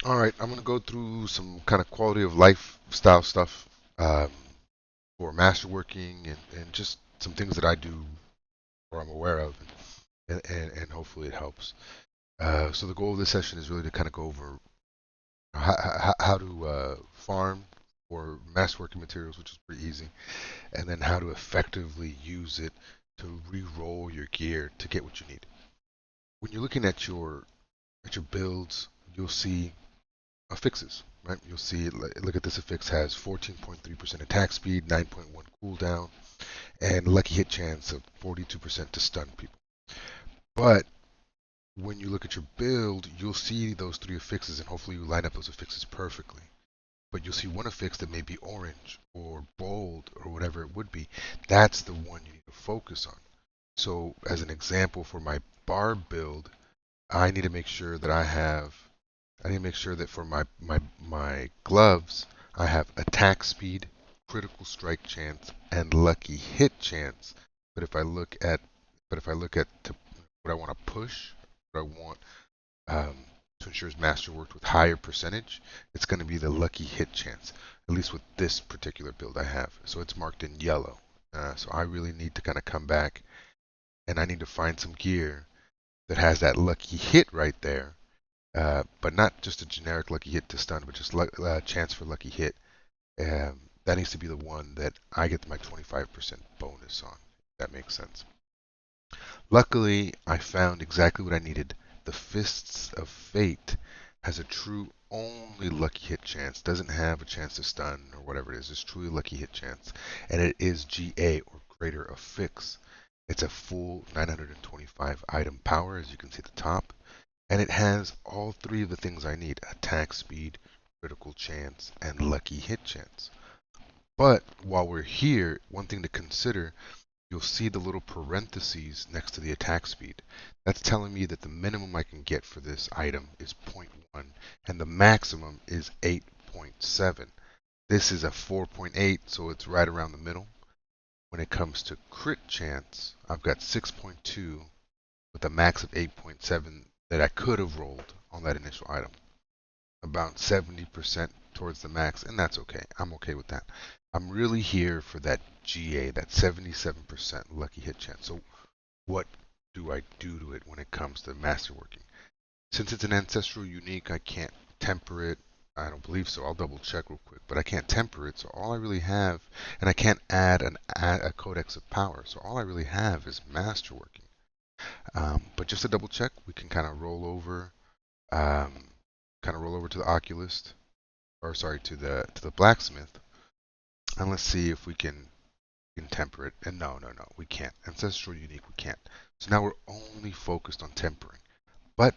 All right, I'm gonna go through some kind of quality of lifestyle stuff um, for masterworking and just some things that I do or I'm aware of, and hopefully it helps. So the goal of this session is really to kind of go over how to farm for masterworking materials, which is pretty easy, and then how to effectively use it to re-roll your gear to get what you need. When you're looking at your builds, you'll see affixes, right? You'll see, look at this affix has 14.3% attack speed, 9.1 cooldown, and lucky hit chance of 42% to stun people. But when you look at your build, you'll see those three affixes, and hopefully you line up those affixes perfectly. But you'll see one affix that may be orange or bold or whatever it would be. That's the one you need to focus on. So, as an example, for my bar build, I need to make sure that I need to make sure that for my gloves, I have attack speed, critical strike chance, and lucky hit chance. But if I look at what I want to push, what I want um, to ensure is masterworked with higher percentage, it's going to be the lucky hit chance. At least with this particular build I have, so it's marked in yellow. So I really need to kind of come back, and I need to find some gear that has that lucky hit right there, but not just a generic lucky hit to stun, but just chance for lucky hit. That needs to be the one that I get my 25% bonus on. If that makes sense. Luckily, I found exactly what I needed. The Fists of Fate has a true only lucky hit chance. Doesn't have a chance to stun or whatever it is. It's truly lucky hit chance, and it is GA or greater affix. It's a full 925 item power, as you can see at the top. And it has all three of the things I need: attack speed, critical chance, and lucky hit chance. But while we're here, one thing to consider, you'll see the little parentheses next to the attack speed. That's telling me that the minimum I can get for this item is zero point 0.1 and the maximum is 8.7. This is a 4.8, so it's right around the middle. When it comes to crit chance, I've got 6.2 with a max of 8.7 that I could have rolled on that initial item. About 70% towards the max, and that's okay. I'm okay with that. I'm really here for that GA, that 77% lucky hit chance. So, what do I do to it when it comes to masterworking? Since it's an ancestral unique, I can't temper it. I don't believe so. I'll double check real quick, but I can't temper it. So all I really have, and I can't add a codex of power. So all I really have is masterworking. But just to double check, we can um, kind of roll over to the oculist, or sorry, to the blacksmith, and let's see if we can temper it. And no, we can't. Ancestral unique, we can't. So now we're only focused on tempering. But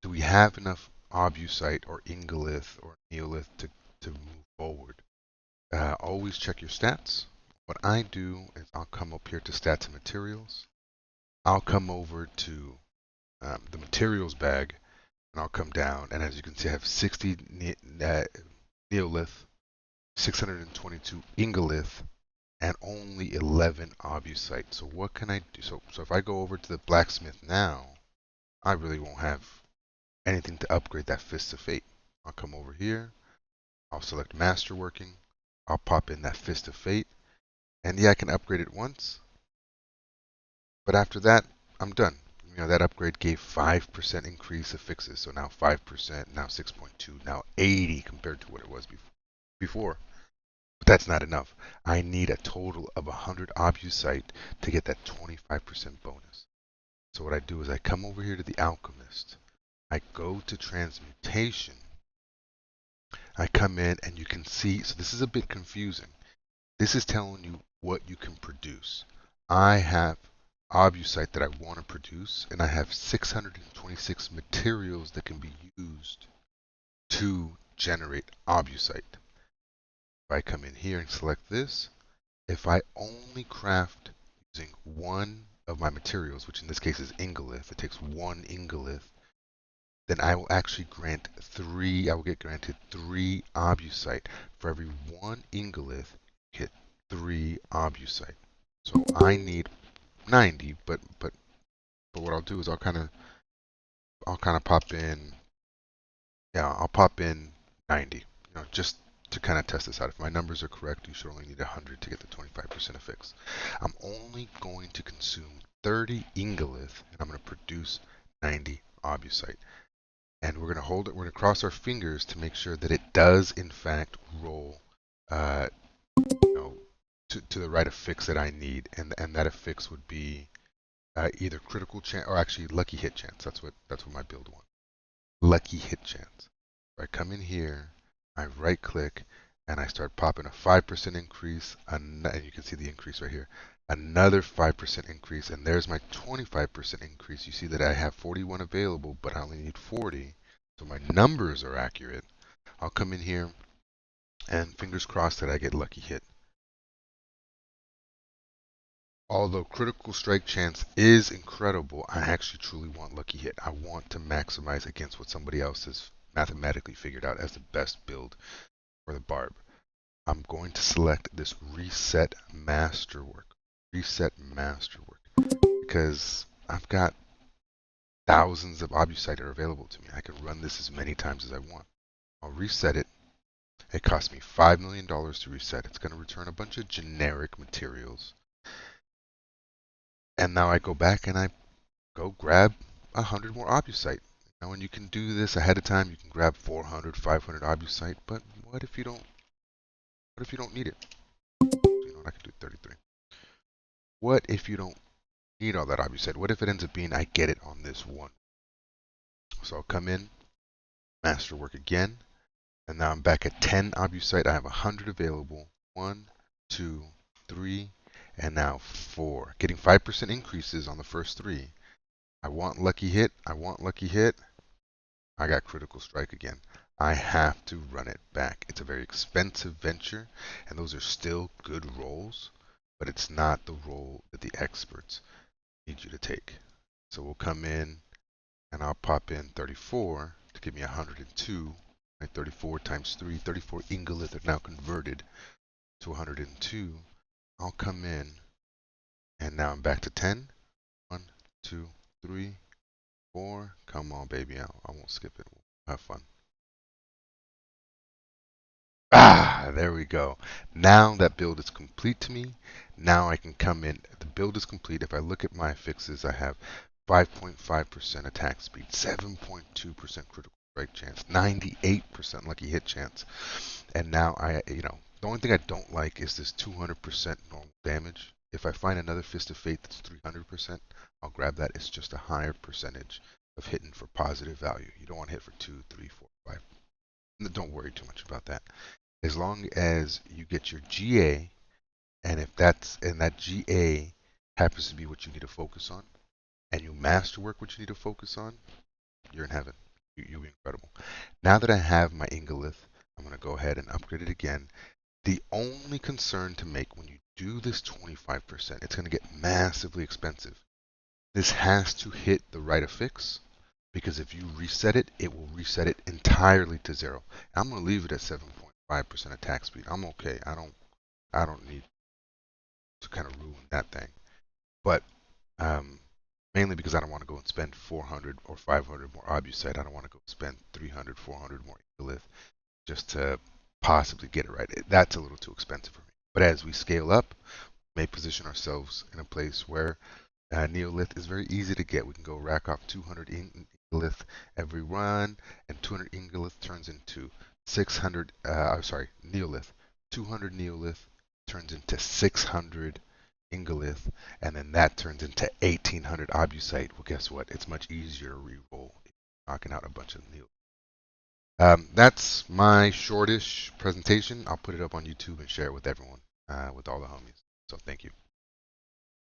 do we have enough obusite or ingolith or neolith to move forward? Always check your stats. What I do is I'll come up here to stats and materials. I'll come over to the materials bag, and I'll come down, and as you can see, I have 60 neolith, 622 ingolith, and only 11 obusite. So what can I do? So if I go over to the blacksmith now, I really won't have anything to upgrade that Fist of Fate. I'll come over here, I'll select Masterworking, I'll pop in that Fist of Fate, and yeah, I can upgrade it once, but after that, I'm done. That upgrade gave 5% increase of fixes, so now 5%, now 6.2, now 80 compared to what it was before. But that's not enough. I need a total of 100 obusite to get that 25% bonus. So what I do is I come over here to the alchemist. I go to transmutation. I come in and you can see, so this is a bit confusing. This is telling you what you can produce. I have obusite that I want to produce, and I have 626 materials that can be used to generate obusite. If I come in here and select this, if I only craft using one of my materials, which in this case is ingolith, it takes one ingolith, then I will actually I will get granted 3 obusite. For every one ingolith, you get 3 obusite. So I need 90, but what I'll do is I'll kind of pop in Yeah, I'll pop in 90. Just to kind of test this out. If my numbers are correct, you should only need 100 to get the 25% of fix. I'm only going to consume 30 ingolith, and I'm going to produce 90 obusite. And we're going to hold it. We're going to cross our fingers to make sure that it does, in fact, roll, uh, you know, to the right affix that I need, and that affix would be either critical chance or actually lucky hit chance. That's what my build wants. Lucky hit chance. So I come in here, I right click, and I start popping a 5% increase, and you can see the increase right here. Another 5% increase, and there's my 25% increase. You see that I have 41 available, but I only need 40, so my numbers are accurate. I'll come in here, and fingers crossed that I get lucky hit. Although critical strike chance is incredible, I actually truly want lucky hit. I want to maximize against what somebody else has mathematically figured out as the best build for the barb. I'm going to select this reset masterwork. Reset masterwork. Because I've got thousands of obusite are available to me. I can run this as many times as I want. I'll reset it. It cost me $5 million to reset. It's going to return a bunch of generic materials. And now I go back and I go grab 100 more obusite. Now when you can do this ahead of time, you can grab 400, 500 obusite, but what if you don't need it? I can do 33. What if you don't need all that obusite? What if it ends up being I get it on this one? So I'll come in, masterwork again, and now I'm back at 10 obusite. I have 100 available. 1, 2, 3, and now 4. Getting 5% increases on the first 3. I want lucky hit. I want lucky hit. I got critical strike again. I have to run it back. It's a very expensive venture, and those are still good rolls, but it's not the roll that the experts need you to take. So we'll come in, and I'll pop in 34 to give me 102. Right, 34 times 3, 34 ingolith are now converted to 102. I'll come in, and now I'm back to 10. 1, 2, 3, 4. Come on, baby. I won't skip it. We'll have fun. Ah, there we go. Now that build is complete to me. Now I can come in. The build is complete. If I look at my fixes, I have 5.5% attack speed, 7.2% critical strike chance, 98% lucky hit chance. And now the only thing I don't like is this 200% normal damage. If I find another Fist of Fate that's 300%, I'll grab that. It's just a higher percentage of hitting for positive value. You don't want to hit for 2, 3, 4, 5. Don't worry too much about that. As long as you get your GA, and if that GA happens to be what you need to focus on, and you masterwork what you need to focus on, you're in heaven. You'll be incredible. Now that I have my ingolith, I'm going to go ahead and upgrade it again. The only concern to make when you do this 25%, it's going to get massively expensive. This has to hit the right affix, because if you reset it, it will reset it entirely to 0. I'm going to leave it at 7.5% attack speed. I'm okay. I don't need to kind of ruin that thing. But mainly because I don't want to go and spend 400 or 500 more obusite. I don't want to go spend 300, 400 more Eolith just to possibly get it right. That's a little too expensive for me. But as we scale up, we may position ourselves in a place where Neolith is very easy to get. We can go rack off 200 Ingolith every run, and 200 Ingolith turns into 600. Neolith. 200 Neolith turns into 600 Ingolith, and then that turns into 1800 Obusite. Well, guess what? It's much easier to reroll, knocking out a bunch of Neolith. That's my shortish presentation. I'll put it up on YouTube and share it with everyone, with all the homies. So thank you.